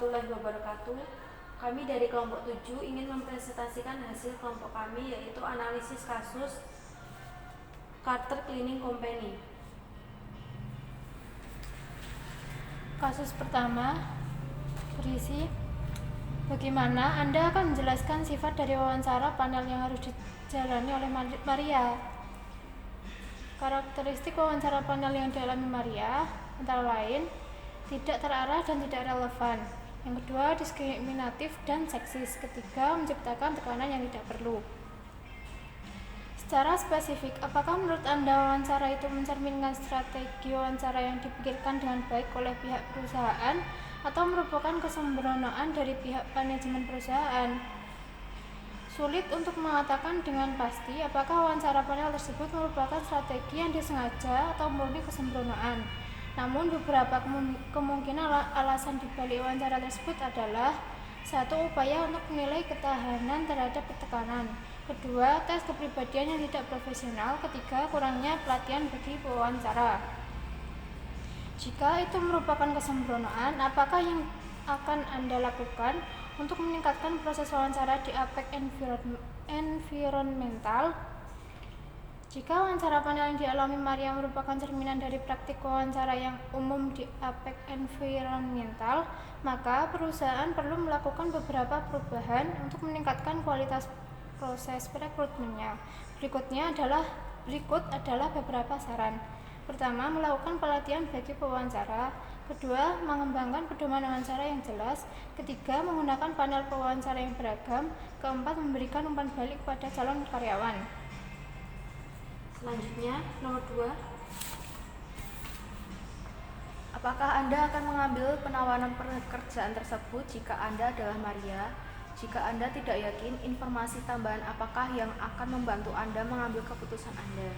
warahmatullahi wabarakatuh. Kami dari kelompok 7 ingin mempresentasikan hasil kelompok kami, yaitu analisis kasus Carter Cleaning Company. Kasus pertama berisi bagaimana Anda akan menjelaskan sifat dari wawancara panel yang harus dijalani oleh Maria. Karakteristik wawancara panel yang dialami Maria antara lain tidak terarah dan tidak relevan. Yang kedua, diskriminatif dan seksis. Ketiga, menciptakan tekanan yang tidak perlu. Secara spesifik, apakah menurut Anda wawancara itu mencerminkan strategi wawancara yang dipikirkan dengan baik oleh pihak perusahaan atau merupakan kesembronoan dari pihak manajemen perusahaan? Sulit untuk mengatakan dengan pasti apakah wawancara panel tersebut merupakan strategi yang disengaja atau murni kesembronoan. Namun beberapa kemungkinan alasan dibalik wawancara tersebut adalah: satu, upaya untuk menilai ketahanan terhadap tekanan. Kedua, tes kepribadian yang tidak profesional. Ketiga, kurangnya pelatihan bagi pewawancara. Jika itu merupakan kesembronoan, apakah yang akan Anda lakukan untuk meningkatkan proses wawancara di aspek environmental? Jika wawancara panel yang dialami Maria merupakan cerminan dari praktik wawancara yang umum di aspek environmental, maka perusahaan perlu melakukan beberapa perubahan untuk meningkatkan kualitas proses rekrutmennya. Berikut adalah beberapa saran. Pertama, melakukan pelatihan bagi pewawancara. Kedua, mengembangkan pedoman wawancara yang jelas. Ketiga, menggunakan panel pewawancara yang beragam. Keempat, memberikan umpan balik kepada calon karyawan. Selanjutnya, nomor 2. Apakah Anda akan mengambil penawaran pekerjaan tersebut jika Anda adalah Maria? Jika Anda tidak yakin, informasi tambahan apakah yang akan membantu Anda mengambil keputusan Anda?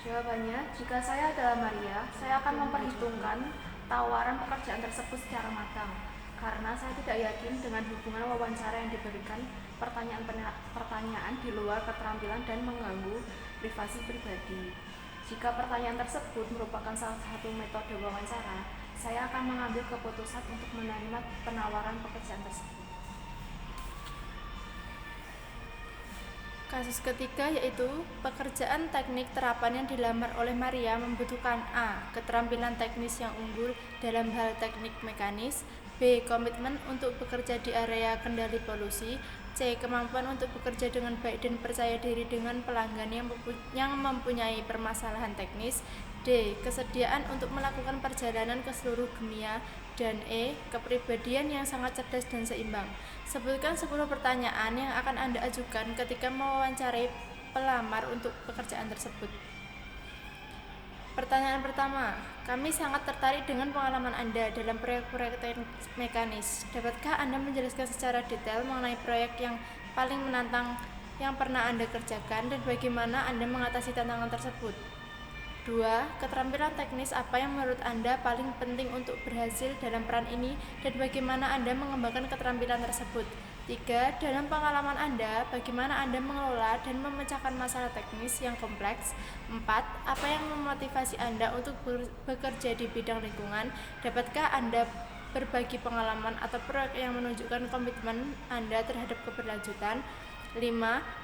Jawabannya, jika saya adalah Maria, saya akan memperhitungkan tawaran pekerjaan tersebut secara matang. Karena saya tidak yakin dengan hubungan wawancara yang diberikan pertanyaan di luar keterampilan dan mengganggu privasi pribadi. Jika pertanyaan tersebut merupakan salah satu metode wawancara, saya akan mengambil keputusan untuk menerima penawaran pekerjaan tersebut. Kasus ketiga yaitu pekerjaan teknik terapan yang dilamar oleh Maria membutuhkan A. Keterampilan teknis yang unggul dalam hal teknik mekanis. B. Komitmen untuk bekerja di area kendali polusi. C. Kemampuan untuk bekerja dengan baik dan percaya diri dengan pelanggan yang mempunyai permasalahan teknis. D. Kesediaan untuk melakukan perjalanan ke seluruh dunia. Dan E. Kepribadian yang sangat cerdas dan seimbang. Sebutkan 10 pertanyaan yang akan Anda ajukan ketika mewawancarai pelamar untuk pekerjaan tersebut. Pertanyaan pertama, kami sangat tertarik dengan pengalaman Anda dalam proyek-proyek teknik mekanis. Dapatkah Anda menjelaskan secara detail mengenai proyek yang paling menantang yang pernah Anda kerjakan dan bagaimana Anda mengatasi tantangan tersebut? 2. Keterampilan teknis apa yang menurut Anda paling penting untuk berhasil dalam peran ini dan bagaimana Anda mengembangkan keterampilan tersebut? 3. Dalam pengalaman Anda, bagaimana Anda mengelola dan memecahkan masalah teknis yang kompleks? 4. Apa yang memotivasi Anda untuk bekerja di bidang lingkungan? Dapatkah Anda berbagi pengalaman atau proyek yang menunjukkan komitmen Anda terhadap keberlanjutan? 5.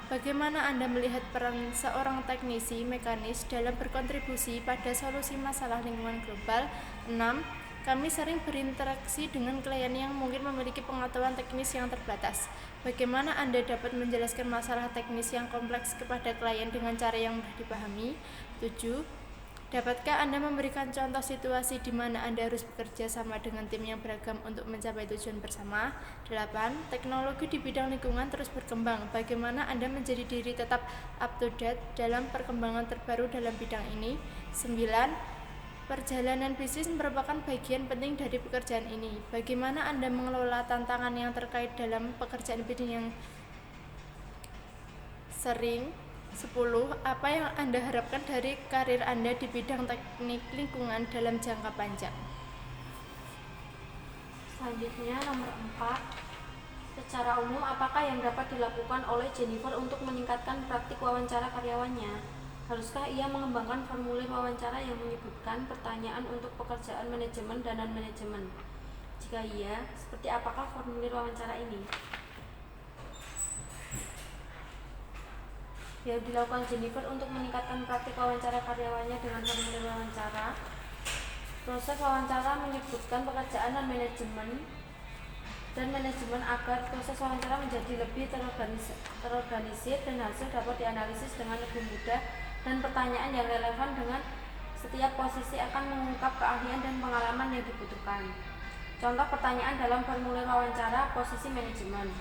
Bagaimana Anda melihat peran seorang teknisi mekanis dalam berkontribusi pada solusi masalah lingkungan global? 6. Kami sering berinteraksi dengan klien yang mungkin memiliki pengetahuan teknis yang terbatas. Bagaimana Anda dapat menjelaskan masalah teknis yang kompleks kepada klien dengan cara yang mudah dipahami? 7. Dapatkah Anda memberikan contoh situasi di mana Anda harus bekerja sama dengan tim yang beragam untuk mencapai tujuan bersama? 8. Teknologi di bidang lingkungan terus berkembang. Bagaimana Anda menjadi diri tetap up to date dalam perkembangan terbaru dalam bidang ini? 9. Perjalanan bisnis merupakan bagian penting dari pekerjaan ini. Bagaimana Anda mengelola tantangan yang terkait dalam pekerjaan bidang yang sering? 10. Apa yang Anda harapkan dari karir Anda di bidang teknik lingkungan dalam jangka panjang? Selanjutnya, nomor 4. Secara umum, apakah yang dapat dilakukan oleh Jennifer untuk meningkatkan praktik wawancara karyawannya? Haruskah ia mengembangkan formulir wawancara yang menyebutkan pertanyaan untuk pekerjaan manajemen dan non-manajemen? Jika iya, seperti apakah formulir wawancara ini? Yang dilakukan Jennifer untuk meningkatkan praktik wawancara karyawannya dengan formulir wawancara. Proses wawancara menyebutkan pekerjaan non-manajemen dan manajemen agar proses wawancara menjadi lebih terorganisir dan hasil dapat dianalisis dengan lebih mudah, dan pertanyaan yang relevan dengan setiap posisi akan mengungkap keahlian dan pengalaman yang dibutuhkan. Contoh pertanyaan dalam formulir wawancara: posisi manajemen,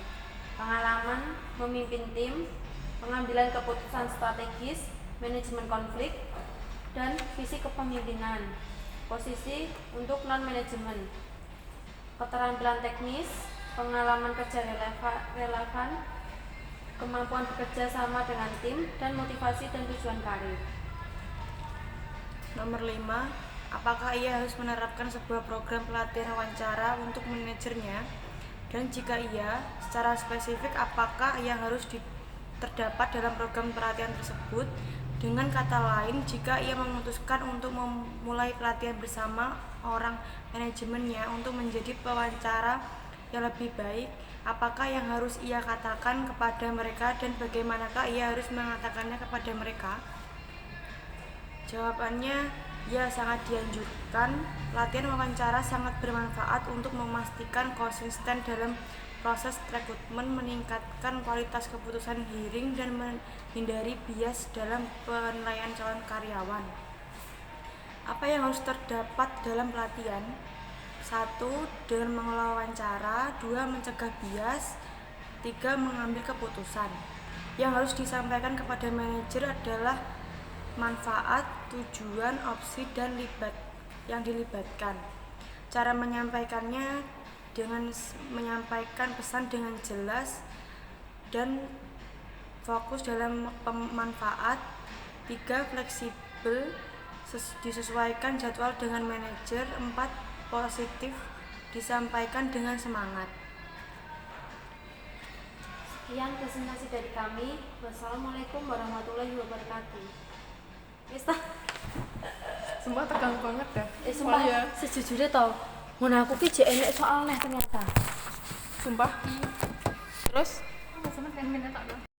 pengalaman memimpin tim, pengambilan keputusan strategis, manajemen konflik, dan visi kepemimpinan. Posisi untuk non-manajemen: keterampilan teknis, pengalaman kerja relevan, kemampuan bekerja sama dengan tim, dan motivasi dan tujuan karir. Nomor 5, apakah ia harus menerapkan sebuah program pelatihan wawancara untuk manajernya? Dan jika iya, secara spesifik apakah yang harus terdapat dalam program pelatihan tersebut? Dengan kata lain, jika ia memutuskan untuk memulai pelatihan bersama orang manajemennya untuk menjadi pewawancara yang lebih baik, apakah yang harus ia katakan kepada mereka dan bagaimanakah ia harus mengatakannya kepada mereka? Jawabannya, ya, sangat dianjurkan. Pelatihan wawancara sangat bermanfaat untuk memastikan konsisten dalam proses rekrutmen, meningkatkan kualitas keputusan hiring, dan menghindari bias dalam penilaian calon karyawan. Apa yang harus terdapat dalam pelatihan? 1. Dengan mengelola wawancara. 2. Mencegah bias. 3. Mengambil keputusan. Yang harus disampaikan kepada manajer adalah manfaat, tujuan, opsi, dan yang dilibatkan. Cara menyampaikannya dengan menyampaikan pesan dengan jelas dan fokus dalam pemanfaat. 3. Fleksibel, disesuaikan jadwal dengan manajer. 4. Positif, disampaikan dengan semangat. Sekian presentasi dari kami. Wassalamualaikum warahmatullahi wabarakatuh. Sumpah tegang banget dah. Sumpah, sejujurnya tau, ngono aku ki jek enek soal neh ternyata. Sumpah. Terus? Sama pengen minta tak